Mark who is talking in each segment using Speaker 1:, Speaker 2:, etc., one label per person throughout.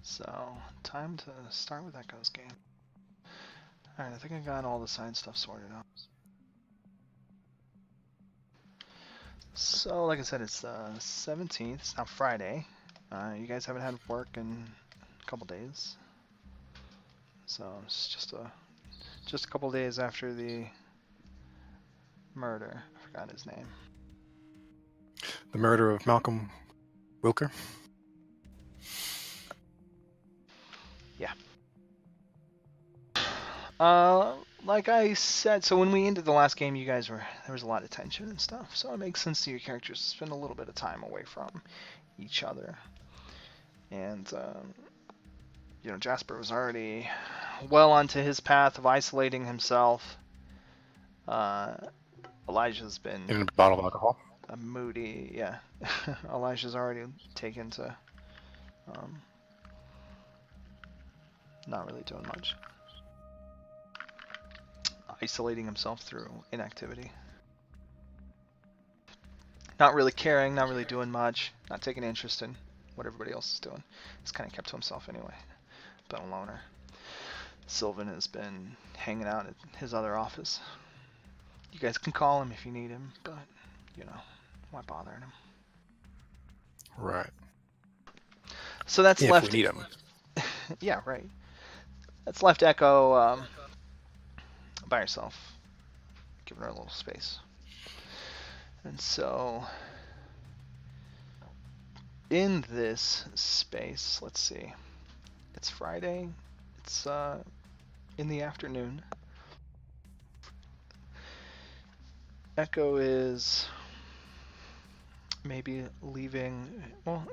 Speaker 1: So, time to start with Echo's game. Alright, I think I got all the side stuff sorted out. So, like I said, it's the 17th. It's now Friday. You guys haven't had work in a couple days. So, it's just a couple days after the murder. I forgot his name.
Speaker 2: The murder of Malcolm Wilker?
Speaker 1: Yeah. Like I said, so when we ended the last game, there was a lot of tension and stuff. So it makes sense to your characters to spend a little bit of time away from each other. And, Jasper was already well onto his path of isolating himself. Elijah's been
Speaker 2: In a bottle of alcohol?
Speaker 1: moody, yeah. Elijah's already taken to not really doing much. Isolating himself through inactivity. Not really caring, not really doing much, not taking interest in what everybody else is doing. He's kind of kept to himself anyway. Been a loner. Sylvan has been hanging out at his other office. You guys can call him if you need him, but, why bothering him?
Speaker 2: Right.
Speaker 1: So that's
Speaker 2: yeah,
Speaker 1: left...
Speaker 2: if we need him.
Speaker 1: Yeah, right. That's left Echo by herself, giving her a little space. And so, in this space, let's see. It's Friday. It's in the afternoon. Echo is maybe leaving. Well,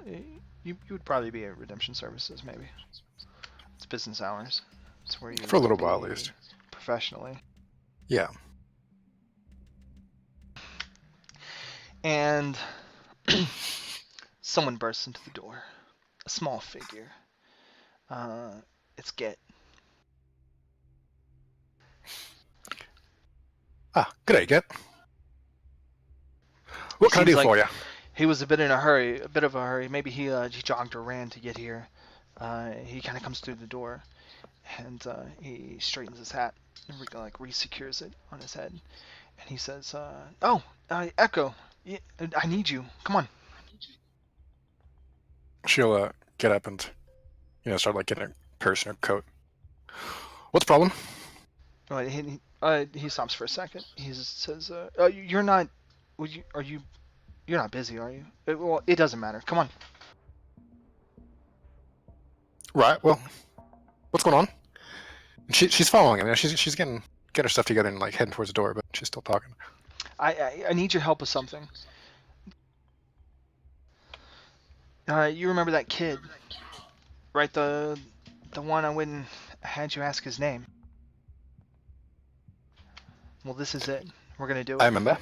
Speaker 1: you would probably be at Redemption Services, maybe. It's business hours. It's where you
Speaker 2: For a little
Speaker 1: be
Speaker 2: while, at least.
Speaker 1: Professionally.
Speaker 2: Yeah.
Speaker 1: And someone bursts into the door. A small figure. It's Get.
Speaker 2: Good day, Get. What can I do for you?
Speaker 1: He was a bit of a hurry. Maybe he jogged or ran to get here. He kind of comes through the door, and he straightens his hat and re-secures it on his head. And he says, Echo, I need you. Come on.
Speaker 2: She'll get up and, start getting her purse and her coat. What's the problem?
Speaker 1: He stops for a second. He says, "You're not. You're not busy, are you? Well, it doesn't matter. Come on."
Speaker 2: Right. Well, what's going on? She's following him. She's getting her stuff together and heading towards the door, but she's still talking.
Speaker 1: I need your help with something. You remember that kid, right? The one I went and had you ask his name. Well, this is it. We're gonna do it.
Speaker 2: I remember.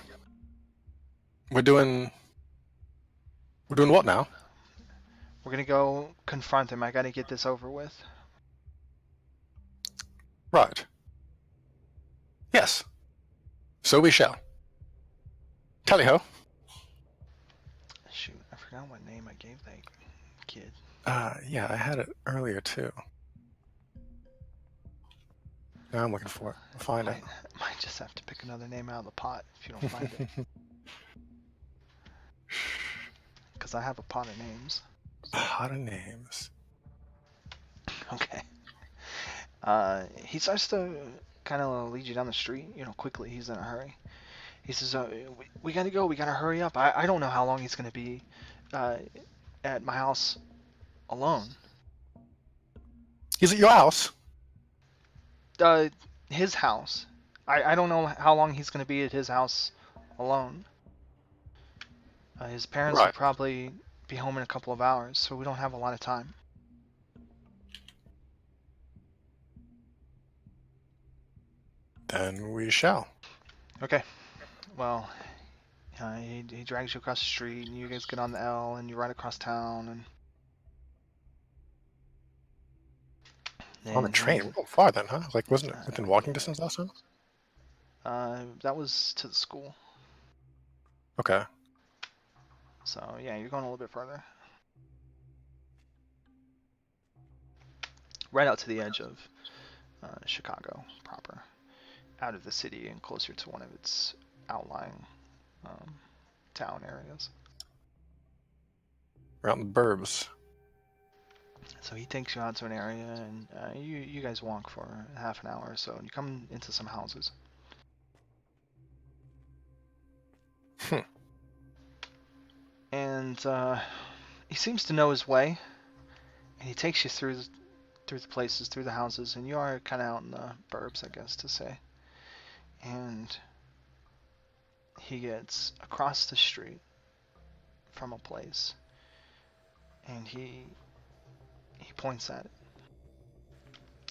Speaker 2: We're doing what now?
Speaker 1: We're gonna go confront him. I gotta get this over with.
Speaker 2: Right. Yes. So we shall. Tally-ho.
Speaker 1: Shoot, I forgot what name I gave that kid.
Speaker 2: Yeah, I had it earlier too. Now I'm looking for it. I'll find it.
Speaker 1: Might just have to pick another name out of the pot if you don't find it. Because I have a pot of names.
Speaker 2: Pot of names.
Speaker 1: Okay. He starts to kind of lead you down the street, quickly. He's in a hurry. He says, we gotta go. We gotta hurry up. I don't know how long he's gonna be at my house alone.
Speaker 2: He's at your house?
Speaker 1: His house. I don't know how long he's gonna be at his house alone. His parents will probably be home in a couple of hours, so we don't have a lot of time.
Speaker 2: Then we shall.
Speaker 1: Okay. Well, he drags you across the street, and you guys get on the L, and you ride across town, and
Speaker 2: on the train? We're going far then, huh? Wasn't it within walking distance last time?
Speaker 1: That was to the school.
Speaker 2: Okay.
Speaker 1: So, yeah, you're going a little bit further. right out to the edge of Chicago proper, out of the city and closer to one of its outlying town areas.
Speaker 2: We're out in the burbs.
Speaker 1: So he takes you out to an area, and you guys walk for half an hour or so, and you come into some houses. And he seems to know his way, and he takes you through the places, through the houses, and you are kind of out in the burbs, I guess to say. And he gets across the street from a place, and he points at it.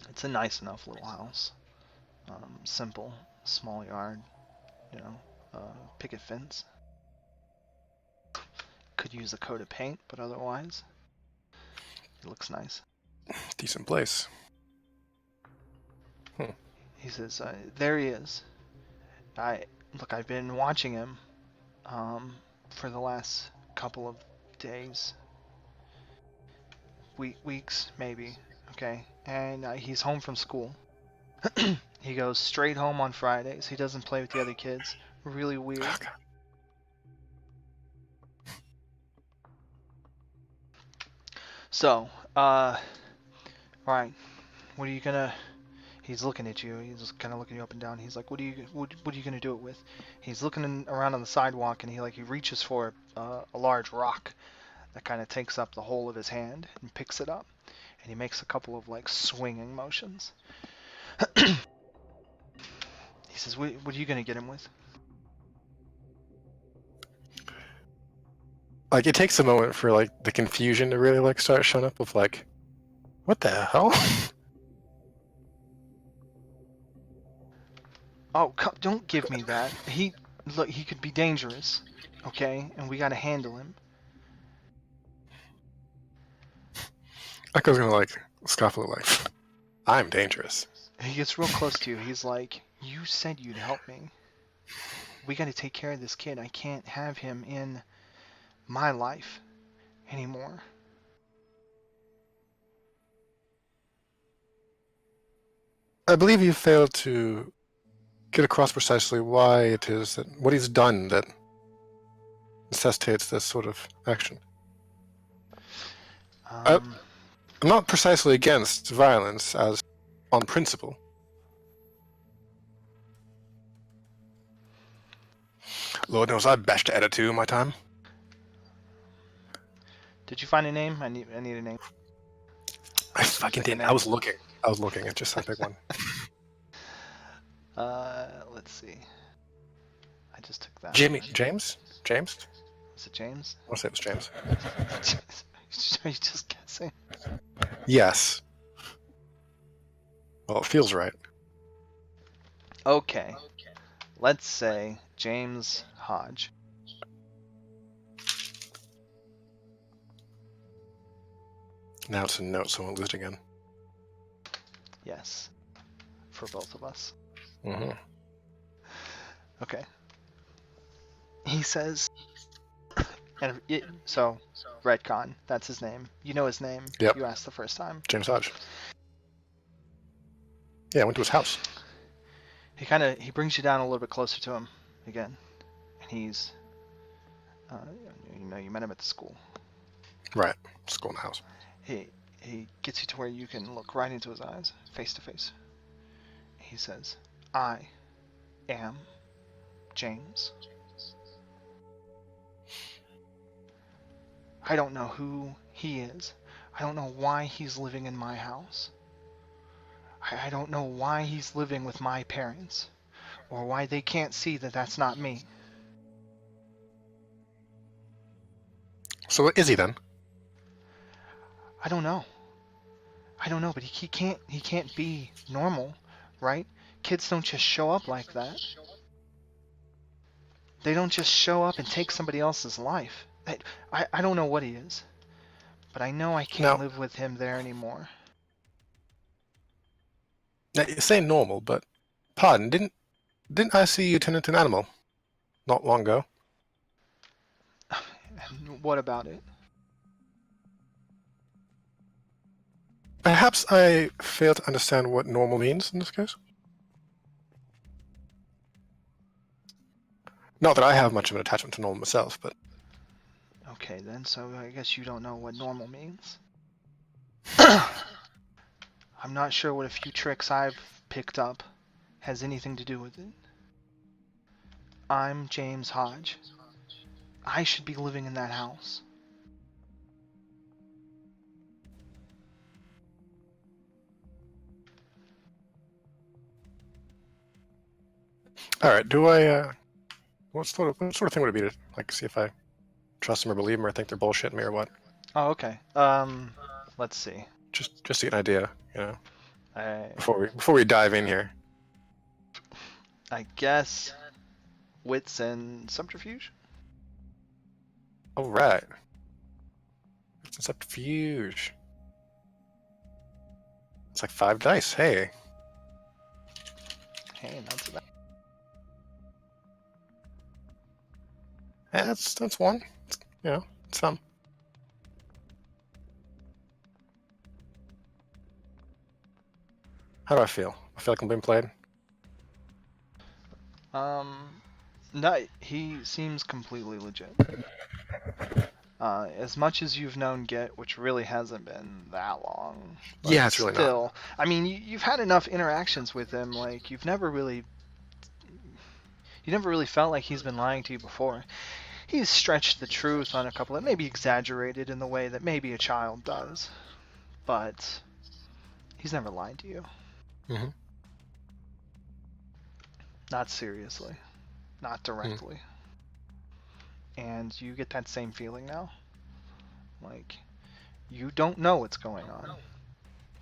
Speaker 1: It's a nice enough little house, simple, small yard, picket fence. Could use a coat of paint, but otherwise, it looks nice.
Speaker 2: Decent place.
Speaker 1: He says, there he is. I've been watching him for the last couple of days. Weeks, maybe. Okay? And he's home from school. He goes straight home on Fridays. He doesn't play with the other kids. Really weird.
Speaker 2: Okay.
Speaker 1: So, alright. What are you gonna... He's looking at you. He's kind of looking you up and down. He's like, what are you gonna do it with? He's looking around on the sidewalk, and he reaches for a large rock that kind of takes up the whole of his hand and picks it up, and he makes a couple of swinging motions. He says, what are you gonna get him with?
Speaker 2: It takes a moment for the confusion to really start showing up with what the hell?
Speaker 1: Oh, don't give me that. He could be dangerous, okay? And we gotta handle him.
Speaker 2: Echo's gonna scoff a little I'm dangerous.
Speaker 1: He gets real close to you. He's like, you said you'd help me. We gotta take care of this kid. I can't have him in my life anymore.
Speaker 2: I believe you failed to get across precisely why it is that what he's done that necessitates this sort of action. I'm not precisely against violence as on principle. Lord knows I bashed at it too in my time.
Speaker 1: Did you find a name? I need a name.
Speaker 2: I fucking didn't. I was looking. I just said pick one.
Speaker 1: Let's see. I just took that.
Speaker 2: James?
Speaker 1: Is it James?
Speaker 2: I want to say it was James.
Speaker 1: Are you just guessing?
Speaker 2: Yes. Well, it feels right.
Speaker 1: Okay. Let's say James Hodge.
Speaker 2: Now it's a note, so I won't lose it again.
Speaker 1: Yes. For both of us.
Speaker 2: Mm-hmm.
Speaker 1: Okay. He says, so Redcon, that's his name. You know his name.
Speaker 2: Yep.
Speaker 1: You asked the first time.
Speaker 2: James Hodge. Yeah, I went to his house.
Speaker 1: He brings you down a little bit closer to him again, and he's, you met him at the school.
Speaker 2: Right, school and house.
Speaker 1: He gets you to where you can look right into his eyes, face to face. He says, I am James. I don't know who he is. I don't know why he's living in my house. I don't know why he's living with my parents, or why they can't see that that's not me.
Speaker 2: So what is he then?
Speaker 1: I don't know, but he can't be normal, right? Kids don't just show up like that. They don't just show up and take somebody else's life. I don't know what he is, but I know I can't live with him there anymore.
Speaker 2: Now, you say normal, but pardon, didn't I see you turn into an animal not long ago?
Speaker 1: What about it?
Speaker 2: Perhaps I fail to understand what normal means in this case. Not that I have much of an attachment to normal myself, but...
Speaker 1: Okay, then, so I guess you don't know what normal means. I'm not sure what a few tricks I've picked up has anything to do with it. I'm James Hodge. I should be living in that house.
Speaker 2: Alright, do I, what sort of thing would it be to, like, see if I trust them or believe them or think they're bullshitting me or what?
Speaker 1: Oh, okay. Let's see.
Speaker 2: Just to get an idea, you know,
Speaker 1: I
Speaker 2: before we dive in here.
Speaker 1: guess wits and subterfuge?
Speaker 2: Alright. It's a subterfuge. It's like 5 dice, hey.
Speaker 1: Hey, not so bad.
Speaker 2: Yeah, that's one. You know, some. How do I feel? I feel like I'm being played?
Speaker 1: No, he seems completely legit. As much as you've known Git, which really hasn't been that long.
Speaker 2: Yeah, it's really
Speaker 1: still,
Speaker 2: not.
Speaker 1: I mean, you've had enough interactions with him. Like, you never really felt like he's been lying to you before. He's stretched the truth on a couple of, maybe exaggerated in the way that maybe a child does, but he's never lied to you.
Speaker 2: Mm-hmm.
Speaker 1: Not seriously, not directly. And you get that same feeling now. Like, you don't know what's going on,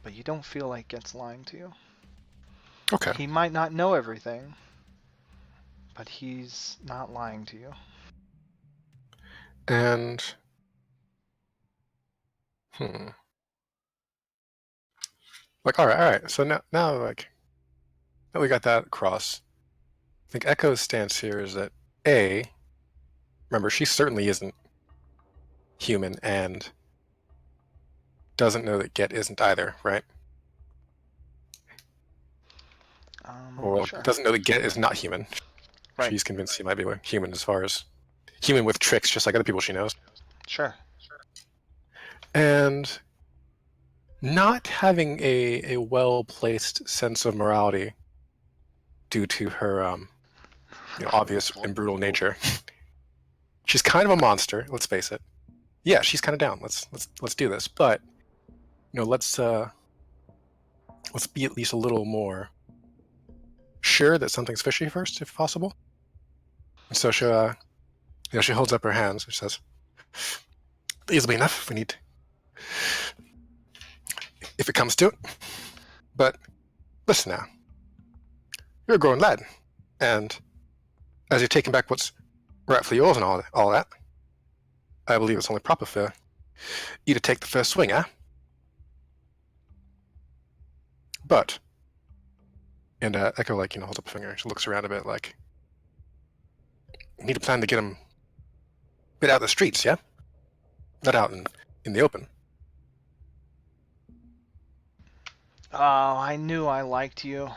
Speaker 1: but you don't feel like Git's lying to you.
Speaker 2: Okay.
Speaker 1: He might not know everything, but he's not lying to you.
Speaker 2: And like, all right. So now, like, now we got that across. I think Echo's stance here is that remember, she certainly isn't human and doesn't know that Get isn't either, right? Or
Speaker 1: Sure.
Speaker 2: doesn't know that Get is not human.
Speaker 1: Right.
Speaker 2: She's convinced he might be human as far as human with tricks, just like other people she knows.
Speaker 1: Sure.
Speaker 2: And not having a well-placed sense of morality due to her obvious and brutal nature. She's kind of a monster, let's face it. Yeah, she's kind of down. Let's do this. But let's be at least a little more sure that something's fishy first, if possible. And so she holds up her hands and says, "These will be enough if we need to. If it comes to it. But listen now. You're a grown lad, and as you're taking back what's rightfully yours and all that, I believe it's only proper for you to take the first swing, eh? But," and Echo, like, holds up a finger. She looks around a bit, like, "You need a plan to get him a bit out of the streets, yeah? Not out in the open."
Speaker 1: Oh, I knew I liked you.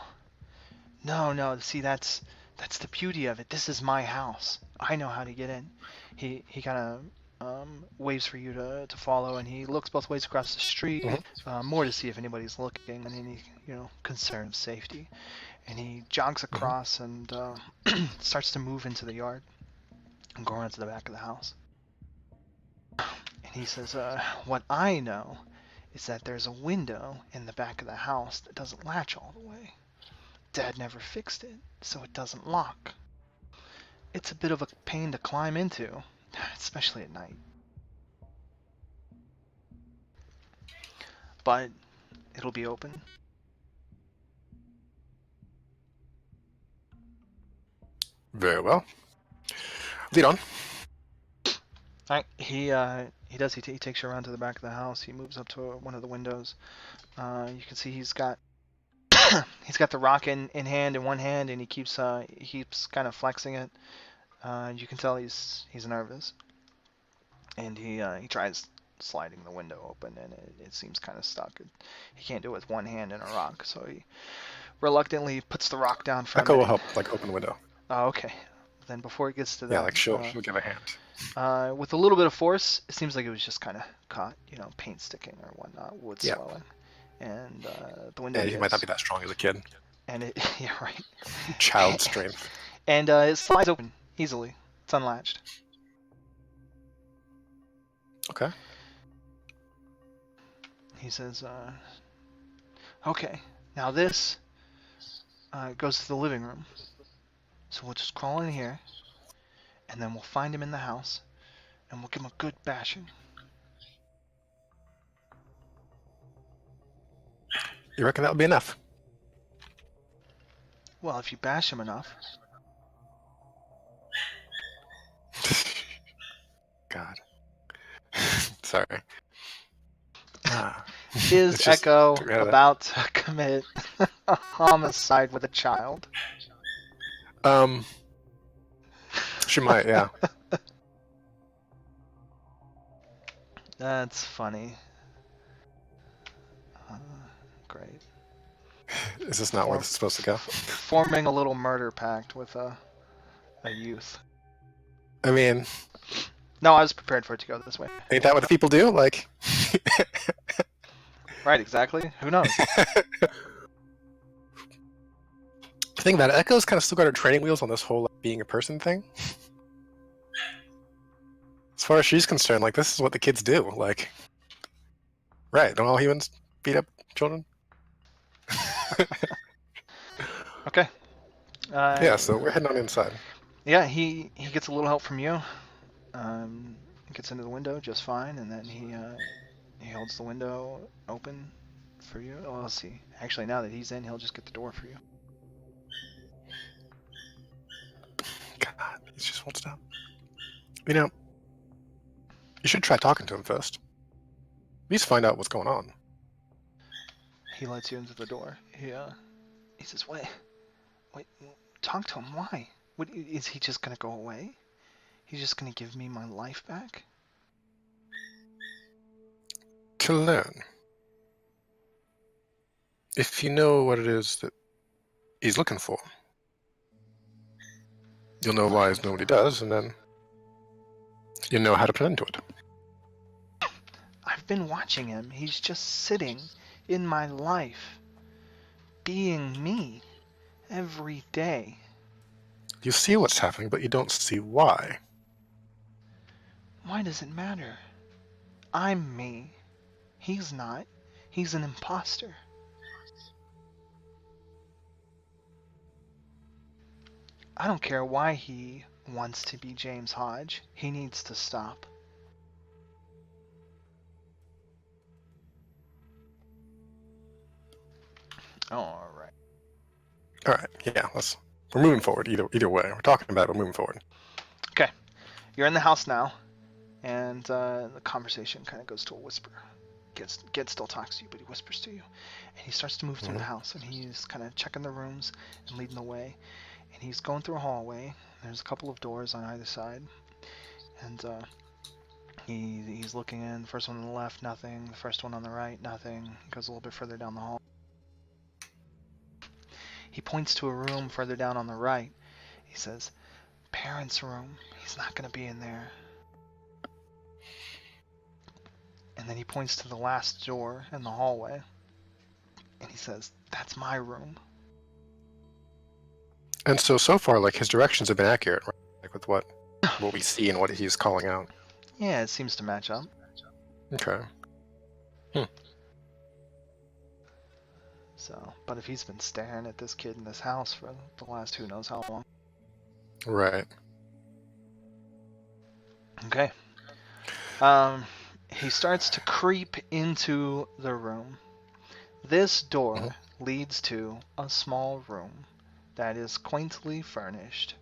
Speaker 1: No, see, that's the beauty of it. This is my house. I know how to get in. He kind of waves for you to follow, and he looks both ways across the street, more to see if anybody's looking than any concern of safety. And he jogs across and starts to move into the yard and go around to the back of the house. And he says, "What I know is that there's a window in the back of the house that doesn't latch all the way. Dad never fixed it, so it doesn't lock. It's a bit of a pain to climb into, especially at night. But it'll be open."
Speaker 2: Very well. Lead on.
Speaker 1: Alright, he takes you around to the back of the house. He moves up to one of the windows. You can see he's got the rock in hand in one hand, and he keeps kind of flexing it. You can tell he's nervous, and he tries sliding the window open, and it seems kind of stuck. He can't do it with one hand and a rock, so he reluctantly puts the rock down from
Speaker 2: Echo
Speaker 1: it.
Speaker 2: will help, like, open the window.
Speaker 1: Oh, okay. Then before it gets to
Speaker 2: Yeah,
Speaker 1: that,
Speaker 2: like she'll give a hand.
Speaker 1: with a little bit of force, it seems like it was just kind of caught, paint sticking or whatnot, wood
Speaker 2: Yeah.
Speaker 1: swelling, and the window.
Speaker 2: Yeah, he might not be that strong as a kid.
Speaker 1: And it, yeah, right.
Speaker 2: Child strength.
Speaker 1: And it slides open easily. It's unlatched.
Speaker 2: Okay.
Speaker 1: He says, okay, now this goes to the living room. So we'll just crawl in here, and then we'll find him in the house, and we'll give him a good bashing.
Speaker 2: You reckon that would be enough?
Speaker 1: Well, if you bash him enough.
Speaker 2: God. Sorry.
Speaker 1: Is Echo about to commit a homicide with a child?
Speaker 2: She might, yeah.
Speaker 1: That's funny. Great.
Speaker 2: Is this not where this is supposed to go?
Speaker 1: Forming a little murder pact with a youth.
Speaker 2: I mean...
Speaker 1: No, I was prepared for it to go this way.
Speaker 2: Ain't that what people do? Like...
Speaker 1: Right, exactly. Who knows?
Speaker 2: The thing about it, Echo's kind of still got her training wheels on this whole like, being a person thing. As far as she's concerned, like, this is what the kids do. Like... Right, don't all humans beat up children?
Speaker 1: Okay.
Speaker 2: Yeah, so we're heading on inside.
Speaker 1: Yeah, he gets a little help from you. Gets into the window just fine, and then he holds the window open for you. Oh, let's see. Actually, now that he's in, he'll just get the door for you.
Speaker 2: God, he just won't stop. You know, you should try talking to him first. At least find out what's going on.
Speaker 1: He lets you into the door. He says, wait, talk to him. Why? What, is he just gonna go away? He's just gonna give me my life back?
Speaker 2: To learn. If you know what it is that he's looking for, you'll know why he's doing what he does, and then you'll know how to play into it.
Speaker 1: I've been watching him. He's just sitting in my life, being me, every day.
Speaker 2: You see what's happening, but you don't see why.
Speaker 1: Why does it matter? I'm me. He's not. He's an imposter. I don't care why he wants to be James Hodge. He needs to stop. All right.
Speaker 2: All right, yeah, we're moving forward either way. We're talking about it, we're moving forward.
Speaker 1: Okay. You're in the house now, and the conversation kind of goes to a whisper. Ged still talks to you, but he whispers to you. And he starts to move through the house, and he's kind of checking the rooms and leading the way. And he's going through a hallway. There's a couple of doors on either side. And he's looking in. The first one on the left, nothing. The first one on the right, nothing. He goes a little bit further down the hall. He points to a room further down on the right. He says, parents' room. He's not going to be in there. And then he points to the last door in the hallway. And he says, that's my room.
Speaker 2: And so far, like, his directions have been accurate, right? Like, with what we see and what he's calling out.
Speaker 1: Yeah, it seems to match up.
Speaker 2: Okay.
Speaker 1: So, but if he's been staring at this kid in this house for the last who knows how long.
Speaker 2: Right.
Speaker 1: Okay. He starts to creep into the room. This door leads to a small room that is quaintly furnished,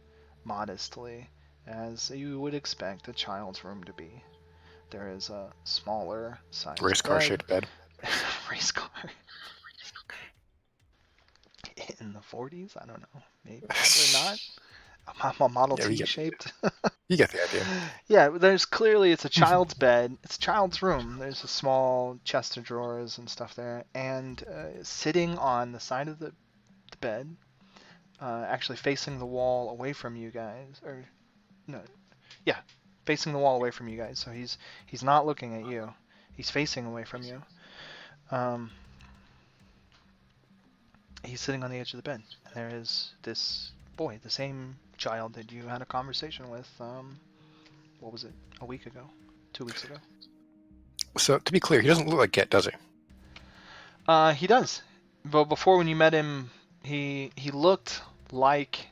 Speaker 1: modestly, as you would expect a child's room to be. There is a smaller size
Speaker 2: race car shaped bed.
Speaker 1: Race car. In the 40s? I don't know. Maybe, probably not. A Model
Speaker 2: Yeah,
Speaker 1: T shaped.
Speaker 2: you get the idea.
Speaker 1: Yeah, it's a child's bed. It's a child's room. There's a small chest of drawers and stuff there, and sitting on the side of the bed, actually facing the wall away from you guys, or no, yeah, facing the wall away from you guys. So he's not looking at you. He's facing away from you. He's sitting on the edge of the bed, and there is this boy, the same child that you had a conversation with. What was it? A week ago, 2 weeks ago.
Speaker 2: So to be clear, he doesn't look like Get, does he?
Speaker 1: He does. But before, when you met him, he looked like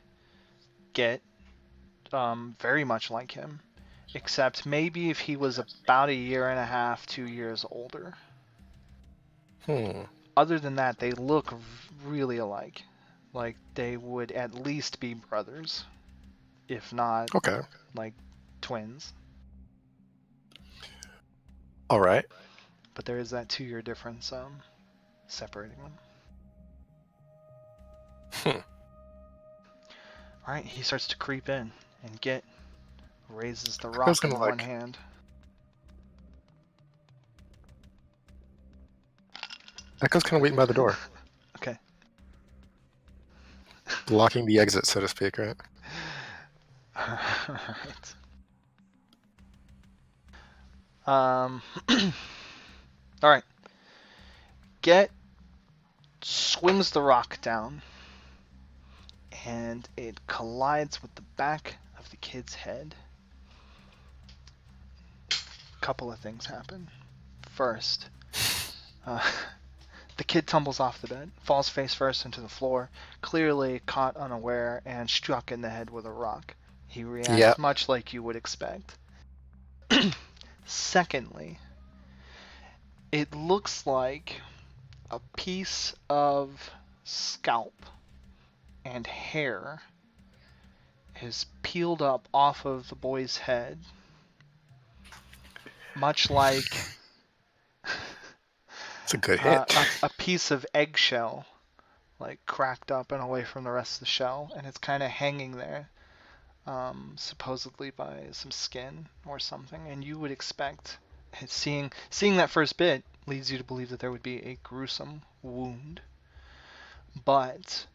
Speaker 1: Get, very much like him, except maybe if he was about 1.5 years, 2 years older. Other than that, they look really alike. Like they would at least be brothers, if not like twins.
Speaker 2: All right.
Speaker 1: But there is that 2-year difference separating them. All right, he starts to creep in and Get raises the rock in one hand.
Speaker 2: Echo's kind of waiting by the door.
Speaker 1: Okay.
Speaker 2: Blocking the exit, so to speak, right?
Speaker 1: Alright. Alright. Get swings the rock down, and it collides with the back of the kid's head. A couple of things happen. First, the kid tumbles off the bed, falls face first into the floor, clearly caught unaware and struck in the head with a rock. He reacts much like you would expect. Secondly, it looks like a piece of scalp and hair is peeled up off of the boy's head, much like
Speaker 2: it's a good hit.
Speaker 1: A piece of eggshell, like cracked up and away from the rest of the shell, and it's kind of hanging there, supposedly by some skin or something. And you would expect, seeing that first bit leads you to believe that there would be a gruesome wound, but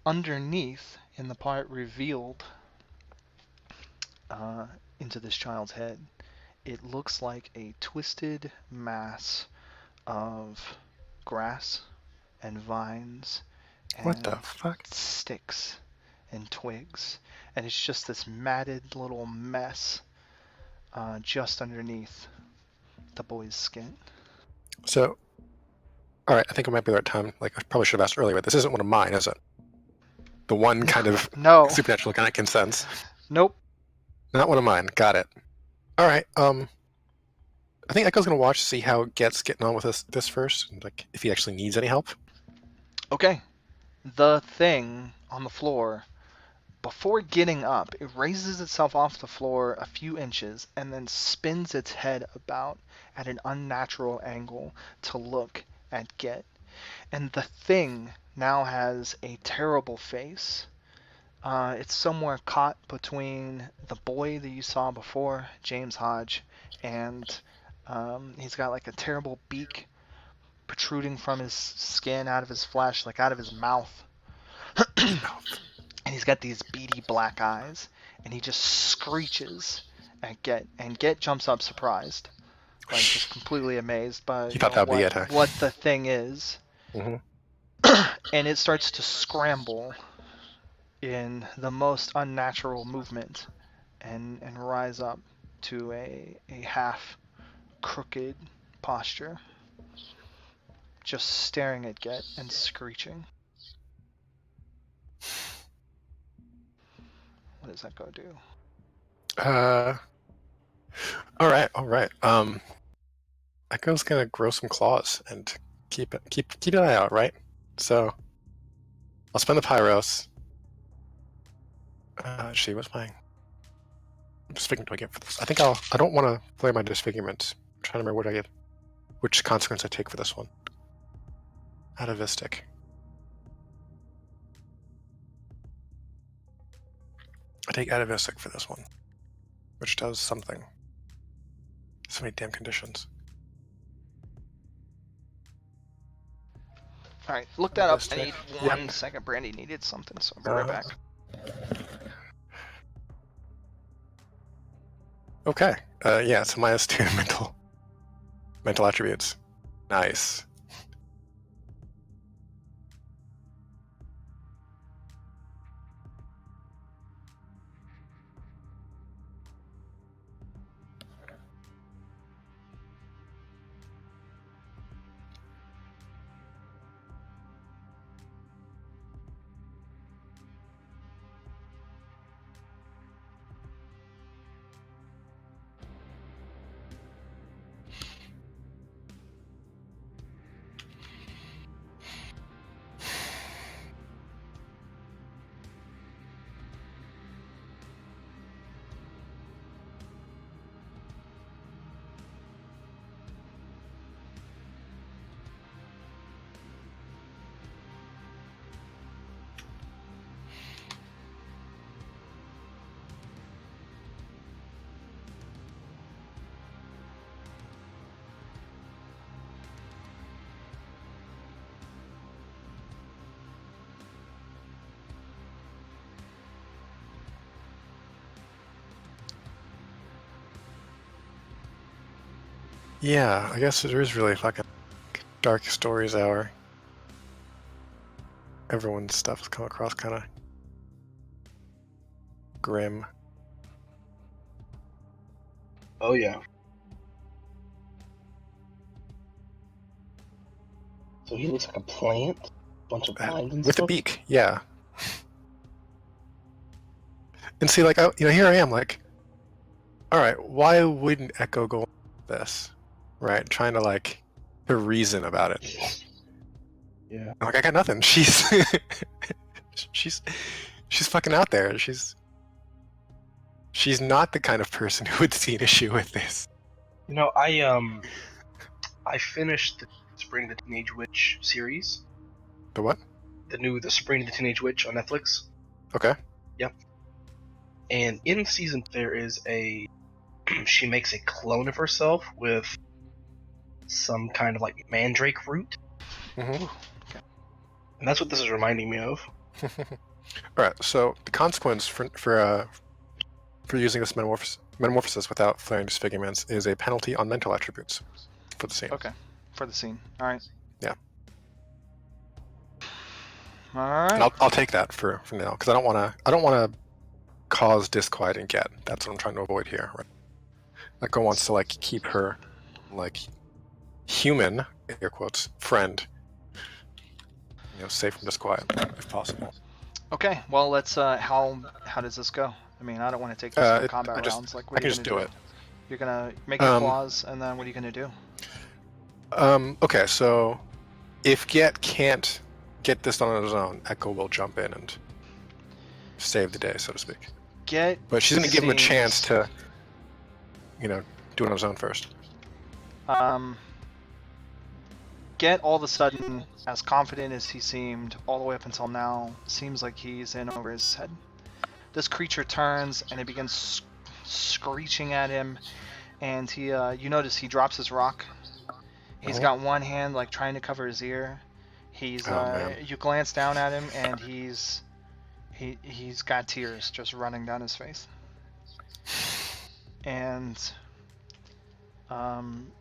Speaker 1: underneath, in the part revealed into this child's head, it looks like a twisted mass of grass and vines and
Speaker 2: what the fuck?
Speaker 1: sticks and twigs, and it's just this matted little mess just underneath the boy's skin.
Speaker 2: So, all right, I think it might be the right time. Like, I probably should have asked earlier, but this isn't one of mine, is it? The one kind of supernatural kind of consents.
Speaker 1: Nope.
Speaker 2: Not one of mine. Got it. All right. I think Echo's gonna watch to see how Get's getting on with this first, and like if he actually needs any help.
Speaker 1: Okay. The thing on the floor, before getting up, it raises itself off the floor a few inches and then spins its head about at an unnatural angle to look at Get. And the thing now has a terrible face. It's somewhere caught between the boy that you saw before, James Hodge, and he's got like a terrible beak protruding from his skin, out of his flesh, like out of his mouth. And he's got these beady black eyes, and he just screeches at Get, and Get jumps up surprised, like just completely amazed by what the thing is.
Speaker 2: Mm-hmm.
Speaker 1: And it starts to scramble in the most unnatural movement and rise up to a half crooked posture, just staring at Get and screeching. What does that go do?
Speaker 2: All right. Echo's gonna grow some claws and keep an eye out, right? So I'll spend the pyros. What's my disfigurement do I get for this? I think I don't want to play my disfigurement. I'm trying to remember which consequence I take for this one. Atavistic. I take Atavisic for this one, which does something. So many damn conditions.
Speaker 1: Alright, look that up. I
Speaker 2: Beasty.
Speaker 1: need
Speaker 2: Yep.
Speaker 1: 1 second. Brandy needed something, so I'll be right back.
Speaker 2: Okay. Yeah, it's a -2 mental attributes. Nice. Yeah, I guess there is really fucking dark stories hour. Everyone's stuff has come across kind of grim.
Speaker 3: Oh yeah. So he looks like a plant, bunch of vines and
Speaker 2: With
Speaker 3: stuff.
Speaker 2: a beak, yeah. And see, like, here I am, like, all right, why wouldn't Echo go on this, right? Trying to like to reason about it.
Speaker 3: Yeah.
Speaker 2: I'm like, I got nothing. She's she's fucking out there. She's not the kind of person who would see an issue with this.
Speaker 3: You know, I finished the Spring of the Teenage Witch series.
Speaker 2: The what?
Speaker 3: The Spring of the Teenage Witch on Netflix.
Speaker 2: Okay.
Speaker 3: Yep. And in season there is she makes a clone of herself with some kind of like mandrake root.
Speaker 2: Mm-hmm.
Speaker 3: And that's what this is reminding me of.
Speaker 2: All right. So the consequence for using this metamorphosis without flaring disfigurements is a penalty on mental attributes for the scene.
Speaker 1: Okay, for the scene. All right.
Speaker 2: Yeah.
Speaker 1: All right.
Speaker 2: And I'll take that for now because I don't want to cause disquiet and get. That's what I'm trying to avoid here. Right? Echo wants to like keep her like human, air quotes, friend, safe from disquiet if possible.
Speaker 1: Okay. Well, let's. How does this go? I mean, I don't want to take this for combat rounds. Like, what
Speaker 2: I
Speaker 1: are you
Speaker 2: can
Speaker 1: gonna
Speaker 2: just do it.
Speaker 1: You're gonna make your claws, and then what are you gonna do?
Speaker 2: Okay, so if Get can't get this done on his own, Echo will jump in and save the day, so to speak. But she's gonna give him a chance to, do it on his own first.
Speaker 1: Get all of a sudden, as confident as he seemed all the way up until now, seems like he's in over his head. This creature turns and it begins screeching at him, and he, you notice he drops his rock. He's got one hand like trying to cover his ear. He's, you glance down at him, and he's got tears just running down his face. And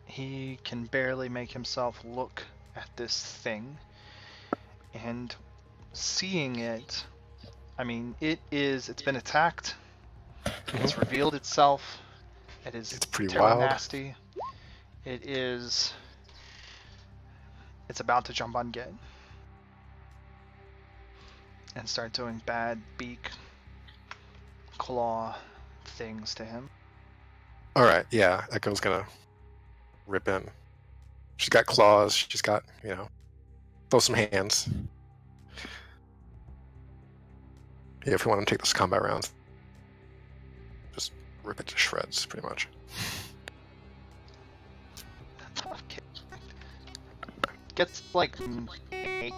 Speaker 1: he can barely make himself look at this thing. And seeing it, I mean, it's been attacked. It's revealed itself. It's
Speaker 2: pretty
Speaker 1: terribly
Speaker 2: wild.
Speaker 1: nasty. It's about to jump on Get and start doing bad beak, claw things to him.
Speaker 2: All right, yeah, Echo's gonna rip in. She's got claws. She's got, throw some hands. Yeah, if you want to take this combat round, just rip it to shreds, pretty much.
Speaker 1: Okay. Gets like 8.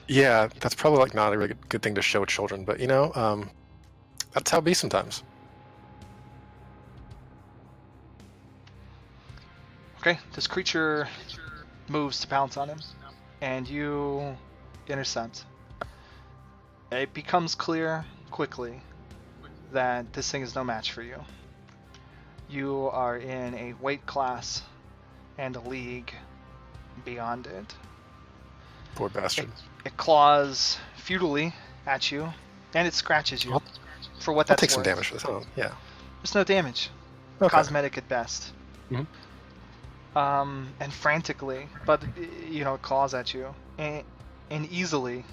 Speaker 2: Yeah, that's probably like not a really good thing to show children, but that's how it be sometimes.
Speaker 1: Okay, this creature moves to pounce on him, and you intercept. It becomes clear quickly that this thing is no match for you. You are in a weight class and a league beyond it.
Speaker 2: Poor bastard.
Speaker 1: It claws futilely at you, and it scratches you. For what
Speaker 2: I'll
Speaker 1: that's
Speaker 2: take some
Speaker 1: worth.
Speaker 2: damage for this. Oh, yeah.
Speaker 1: There's no damage.
Speaker 2: Okay.
Speaker 1: Cosmetic at best.
Speaker 2: Mhm.
Speaker 1: And frantically, but it claws at you, and easily,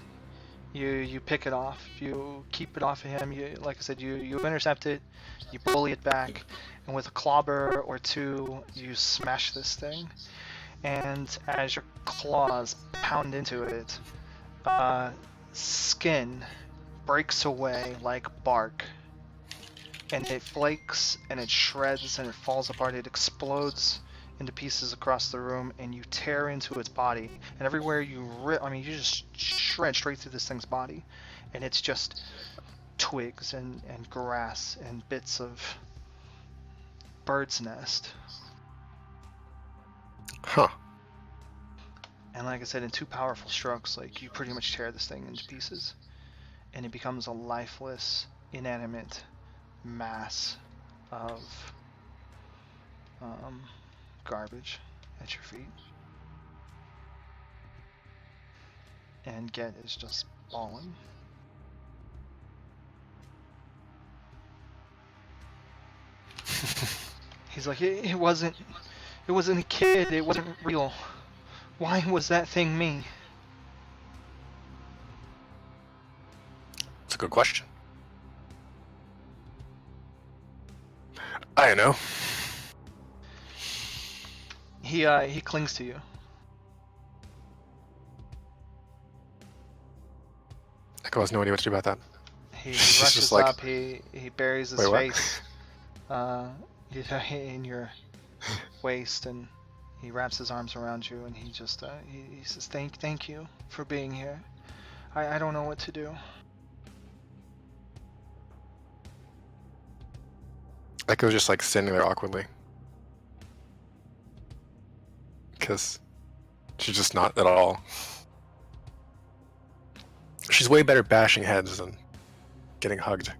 Speaker 1: you pick it off. You keep it off of him. Like I said, you intercept it, you bully it back, and with a clobber or two, you smash this thing. And as your claws pound into it, skin breaks away like bark, and it flakes and it shreds and it falls apart. It explodes into pieces across the room, and you tear into its body, and everywhere you you just shred straight through this thing's body, and it's just twigs and grass and bits of bird's nest.
Speaker 2: Huh.
Speaker 1: And like I said, in two powerful strokes, like, you pretty much tear this thing into pieces, and it becomes a lifeless, inanimate mass of garbage at your feet. And Get is just bawling. He's like, it wasn't a kid, it wasn't real. Why was that thing me?
Speaker 2: That's a good question. I don't know.
Speaker 1: He clings to you.
Speaker 2: Echo has no idea what to do about that.
Speaker 1: He
Speaker 2: She's
Speaker 1: rushes
Speaker 2: just like-
Speaker 1: up, he buries his
Speaker 2: Wait, what?
Speaker 1: face in your waist, and he wraps his arms around you, and he just he says, thank you for being here. I don't know what to do.
Speaker 2: Echo's just like standing there awkwardly. Because she's just not at all. She's way better bashing heads than getting hugged.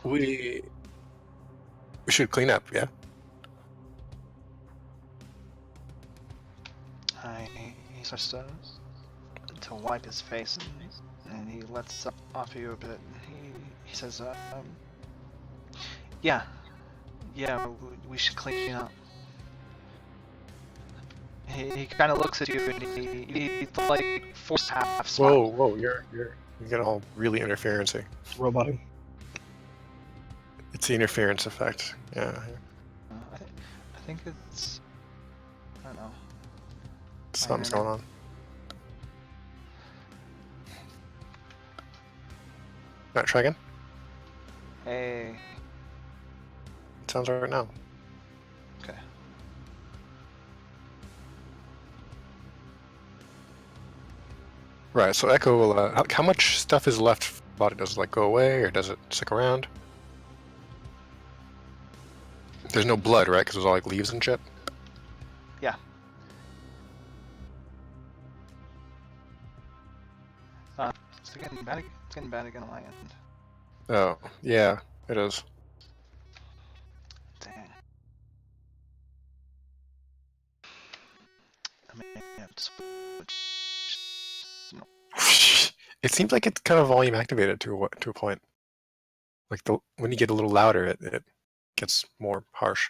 Speaker 2: We should clean up, yeah?
Speaker 1: He starts to wipe his face, and he lets up off you a bit. He says, yeah, we should clean up. He kind of looks at you, and he like forced half smile.
Speaker 2: Whoa, you're getting all really interferency.
Speaker 3: Roboting.
Speaker 2: It's the interference effect, yeah.
Speaker 1: I think it's, I don't know.
Speaker 2: Something's going on. Alright, try again.
Speaker 1: Hey.
Speaker 2: It sounds alright now.
Speaker 1: Okay.
Speaker 2: Right, so Echo will, how much stuff is left from the body? Does it like go away, or does it stick around? There's no blood, right? Because there's all like leaves and shit?
Speaker 1: Yeah. It's getting bad again on my end.
Speaker 2: Oh, yeah, it is.
Speaker 1: Dang. I mean, yeah,
Speaker 2: It seems like it's kind of volume activated to a point. Like when you get a little louder, it gets more harsh.